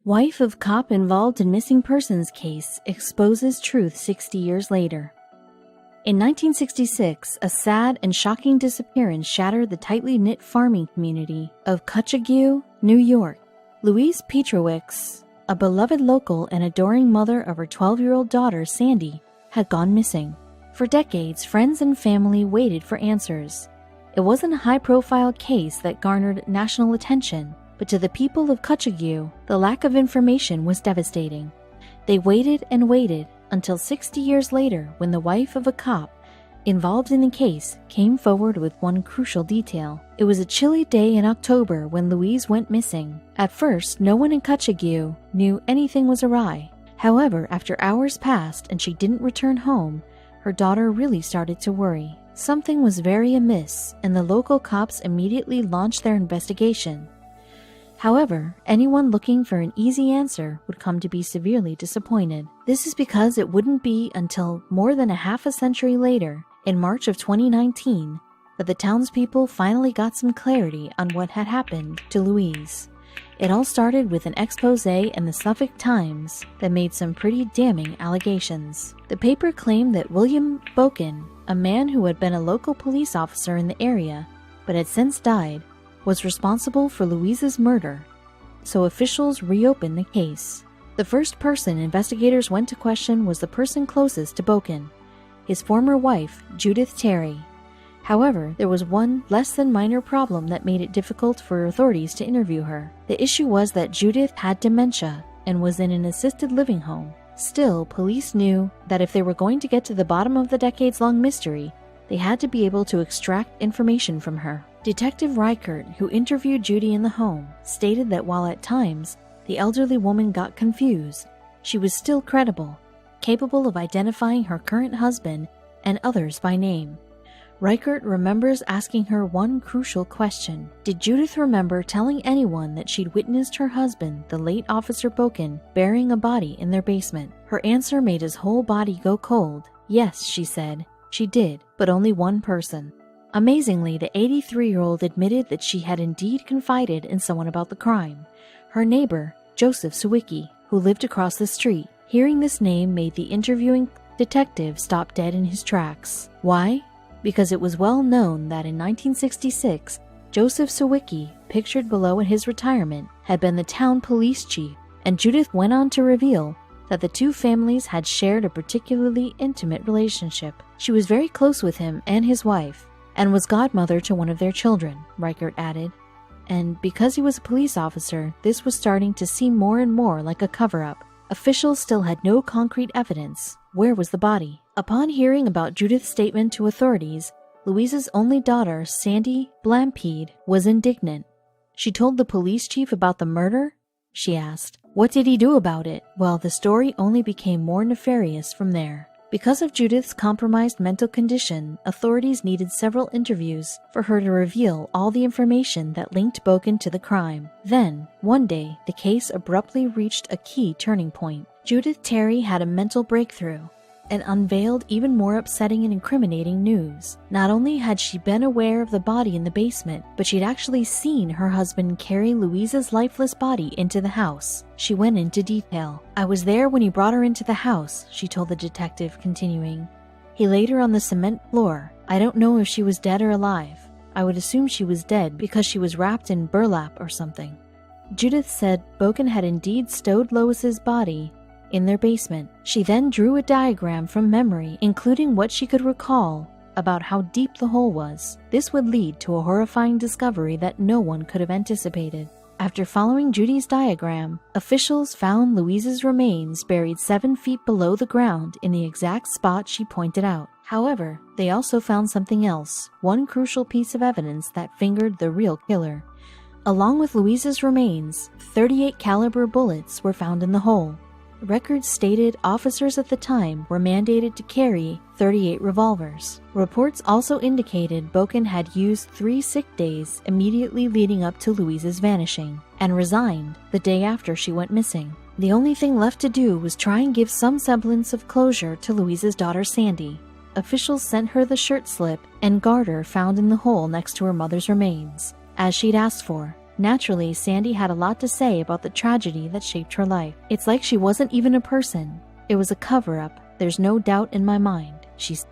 Wife of cop involved in missing persons case exposes truth 60 years later. In 1966, a sad and shocking disappearance shattered the tightly knit farming community of Cutchogue, New York. Louise Pietrewicz, a beloved local and adoring mother of her 12-year-old daughter Sandy, had gone missing. For decades, friends and family waited for answers. It wasn't a high-profile case that garnered national attention, but to the people of Cutchogue, the lack of information was devastating. They waited and waited until 60 years later when the wife of a cop involved in the case came forward with one crucial detail. It was a chilly day in October when Louise went missing. At first, no one in Cutchogue knew anything was awry. However, after hours passed and she didn't return home, her daughter really started to worry. Something was very amiss, and the local cops immediately launched their investigation. However, anyone looking for an easy answer would come to be severely disappointed. This is because it wouldn't be until more than a half a century later, in March of 2019, that the townspeople finally got some clarity on what had happened to Louise. It all started with an expose in the Suffolk Times that made some pretty damning allegations. The paper claimed that William Boken, a man who had been a local police officer in the area but had since died, was responsible for Louise's murder, so officials reopened the case. The first person investigators went to question was the person closest to Boken, his former wife, Judith Terry. However, there was one less than minor problem that made it difficult for authorities to interview her. The issue was that Judith had dementia and was in an assisted living home. Still, police knew that if they were going to get to the bottom of the decades-long mystery, they had to be able to extract information from her. Detective Reichert, who interviewed Judy in the home, stated that while at times the elderly woman got confused, she was still credible, capable of identifying her current husband and others by name. Reichert remembers asking her one crucial question. Did Judith remember telling anyone that she'd witnessed her husband, the late Officer Boken, burying a body in their basement? Her answer made his whole body go cold. Yes, she said, she did, but only one person. Amazingly, the 83-year-old admitted that she had indeed confided in someone about the crime. Her neighbor, Joseph Sawicki, who lived across the street. Hearing this name made the interviewing detective stop dead in his tracks. Why? Because it was well known that in 1966, Joseph Sawicki, pictured below at his retirement, had been the town police chief, and Judith went on to reveal that the two families had shared a particularly intimate relationship. She was very close with him and his wife, and was godmother to one of their children, Reichert added. And because he was a police officer, this was starting to seem more and more like a cover-up. Officials still had no concrete evidence. Where was the body? Upon hearing about Judith's statement to authorities, Louise's only daughter, Sandy Blampede, was indignant. She told the police chief about the murder? She asked. What did he do about it? Well, the story only became more nefarious from there. Because of Judith's compromised mental condition, authorities needed several interviews for her to reveal all the information that linked Boken to the crime. Then, one day, the case abruptly reached a key turning point. Judith Terry had a mental breakthrough and unveiled even more upsetting and incriminating news. Not only had she been aware of the body in the basement, but she'd actually seen her husband carry Louise's lifeless body into the house. She went into detail. I was there when he brought her into the house, she told the detective, continuing. He laid her on the cement floor. I don't know if she was dead or alive. I would assume she was dead because she was wrapped in burlap or something. Judith said Boken had indeed stowed Lois's body in their basement. She then drew a diagram from memory, including what she could recall about how deep the hole was. This would lead to a horrifying discovery that no one could have anticipated. After following Judy's diagram, officials found Louise's remains buried 7 feet below the ground in the exact spot she pointed out. However, they also found something else, one crucial piece of evidence that fingered the real killer. Along with Louise's remains, 38 caliber bullets were found in the hole. Records stated officers at the time were mandated to carry 38 revolvers. Reports also indicated Boken had used 3 sick days immediately leading up to Louise's vanishing, and resigned the day after she went missing. The only thing left to do was try and give some semblance of closure to Louise's daughter Sandy. Officials sent her the shirt slip and garter found in the hole next to her mother's remains, as she'd asked for. Naturally, Sandy had a lot to say about the tragedy that shaped her life. "It's like she wasn't even a person. It was a cover-up. There's no doubt in my mind," she said.